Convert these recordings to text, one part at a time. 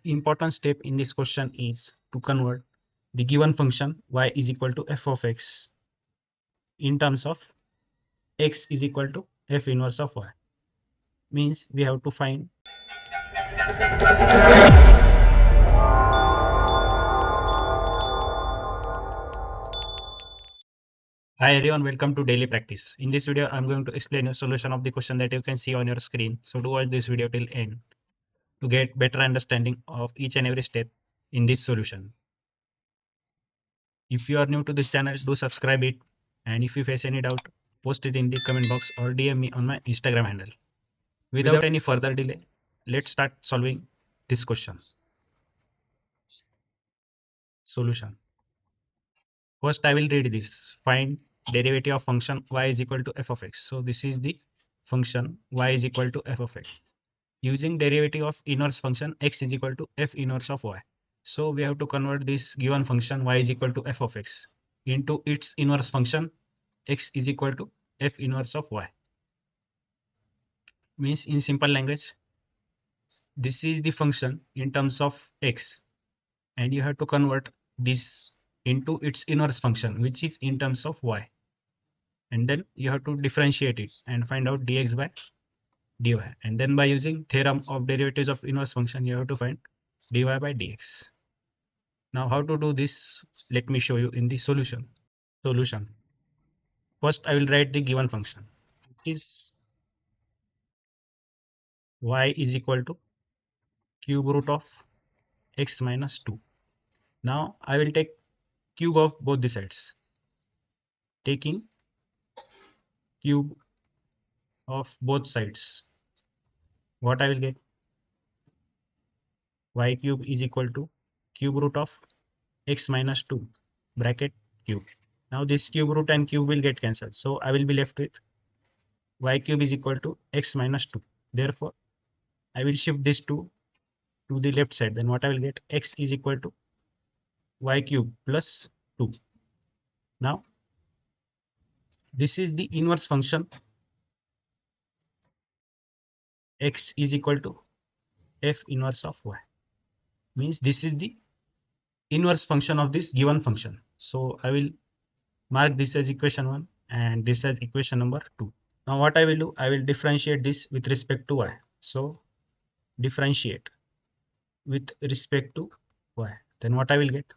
Important step in this question is to convert the given function y is equal to f of x in terms of x is equal to f inverse of y. Means we have to find Hi everyone, welcome to daily practice. In this video, I'm going to explain a solution of the question that you can see on your screen. So do watch this video till end to get better understanding of each and every step in this solution. If you are new to this channel, do subscribe it. And if you face any doubt, post it in the comment box or DM me on my Instagram handle. Without any further delay, let's start solving this question. Solution. First, I will read this. Find derivative of function y is equal to f of x. So this is the function y is equal to f of x. Using derivative of inverse function x is equal to f inverse of y. So we have to convert this given function y is equal to f of x into its inverse function x is equal to f inverse of y. Means in simple language, this is the function in terms of x and you have to convert this into its inverse function which is in terms of y, and then you have to differentiate it and find out dx by dy, and then by using theorem of derivatives of inverse function you have to find dy by dx. Now how to do this, let me show you in the solution. First I will write the given function, which is y is equal to cube root of x minus 2. Now I will take cube of both the sides. Taking cube of both sides, what I will get? Y cube is equal to cube root of x minus 2 bracket cube. Now this cube root and cube will get cancelled. So I will be left with y cube is equal to x minus 2. Therefore, I will shift this 2 to the left side. Then what I will get? X is equal to y cube plus 2. Now, this is the inverse function x is equal to f inverse of y. Means this is the inverse function of this given function. So I will mark this as equation 1 and this as equation number 2. Now what I will do, I will differentiate this with respect to y. So differentiate with respect to y. Then what I will get?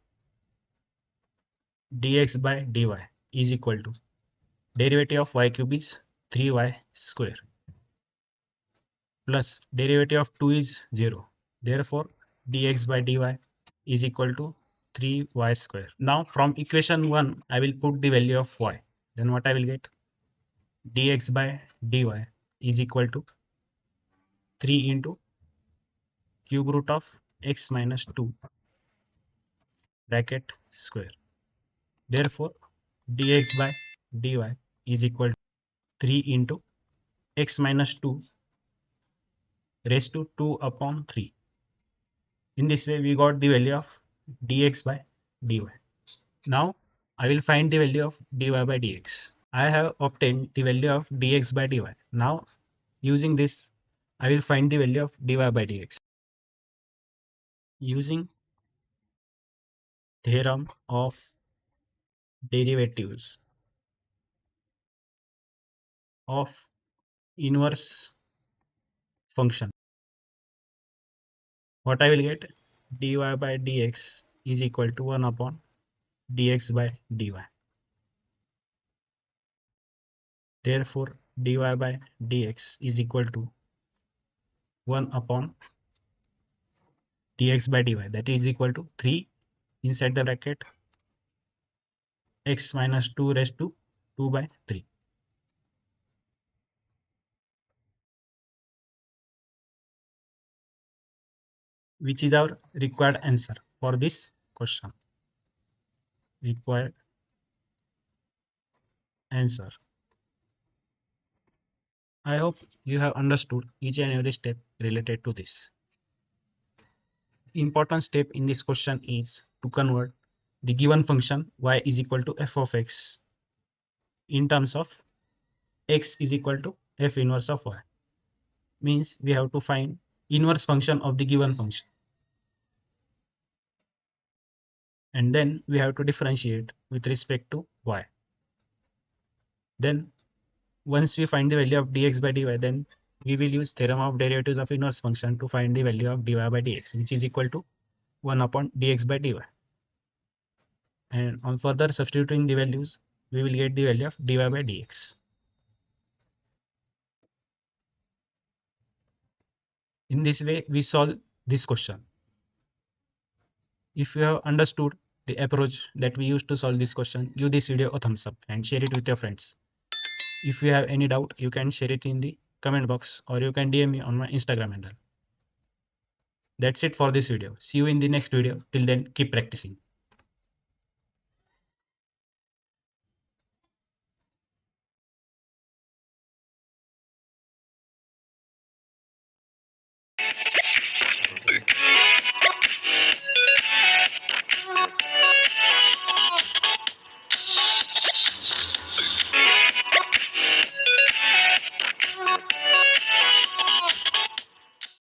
Dx by dy is equal to derivative of y cube is 3y square plus derivative of 2 is 0. Therefore, dx by dy is equal to 3y square. Now from equation 1, I will put the value of y. Then what I will get? Dx by dy is equal to 3 into cube root of x minus 2 bracket square. Therefore, dx by dy is equal to 3 into x minus 2 raised to 2 upon 3. In this way, we got the value of dx by dy. Now, I will find the value of dy by dx. I have obtained the value of dx by dy. Now, using this, I will find the value of dy by dx. Using theorem of derivatives of inverse function, what I will get? Dy by dx is equal to 1 upon dx by dy. Therefore, dy by dx is equal to 1 upon dx by dy, that is equal to 3 inside the bracket x minus 2 raised to 2 by 3. Which is our required answer for this question. Required answer. I hope you have understood each and every step related to this. Important step in this question is to convert the given function y is equal to f of x in terms of x is equal to f inverse of y. Means we have to find inverse function of the given function. and then we have to differentiate with respect to y. Then once we find the value of dx by dy, then we will use theorem of derivatives of inverse function to find the value of dy by dx, which is equal to 1 upon dx by dy. And on further substituting the values, we will get the value of dy by dx. In this way, we solve this question. If you have understood the approach that we used to solve this question, give this video a thumbs up and share it with your friends. If you have any doubt, you can share it in the comment box or you can DM me on my Instagram handle. That's it for this video. See you in the next video. Till then, keep practicing.